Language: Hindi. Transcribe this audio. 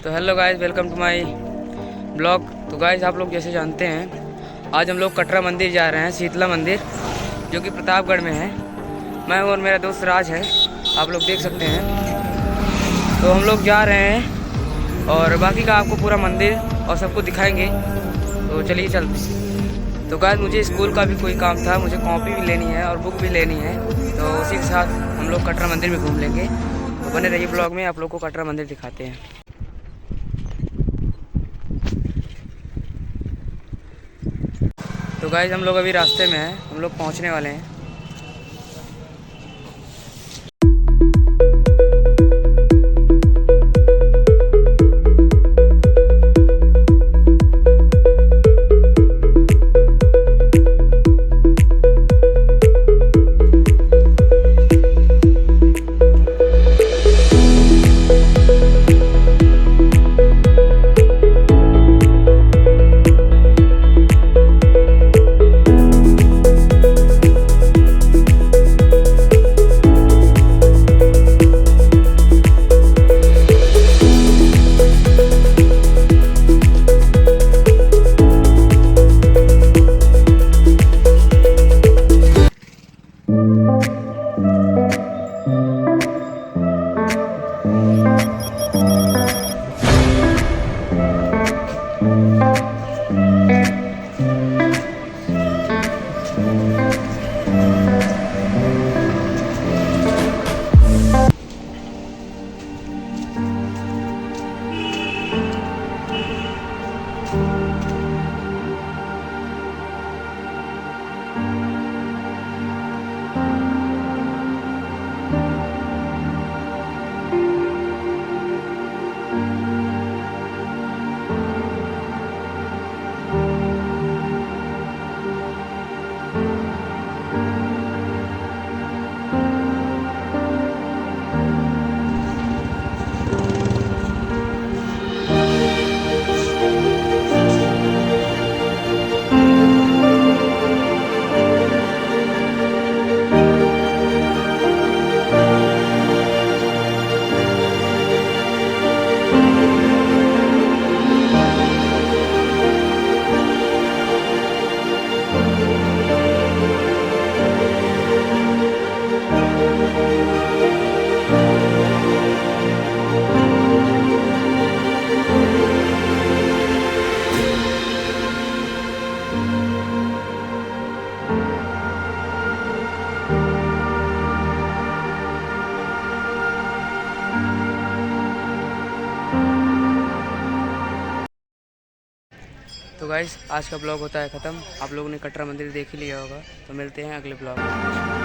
तो hello guys, welcome to my blog. तो गाइस, आप लोग जैसे जानते हैं, आज हम लोग कटरा मंदिर जा रहे हैं, शीतला मंदिर, जो कि प्रतापगढ़ में है। मैं और मेरा दोस्त राज है, आप लोग देख सकते हैं। तो हम लोग जा रहे हैं और बाकी का आपको पूरा मंदिर और सबको दिखाएंगे। तो चलिए चलते हैं। तो गाइस, मुझे स्कूल का भी कोई काम था, मुझे कॉपी भी लेनी है और बुक भी लेनी है। तो उसी के साथ हम लोग कटरा मंदिर में घूम लेंगे। तो बने रहिए ब्लॉग में, आप लोग को कटरा मंदिर दिखाते हैं। तो गाइस, हम लोग अभी रास्ते में हैं, हम लोग पहुंचने वाले हैं। तो गाइस, आज का ब्लॉग होता है ख़त्म। आप लोगों ने कटरा मंदिर देख ही लिया होगा। तो मिलते हैं अगले ब्लॉग में।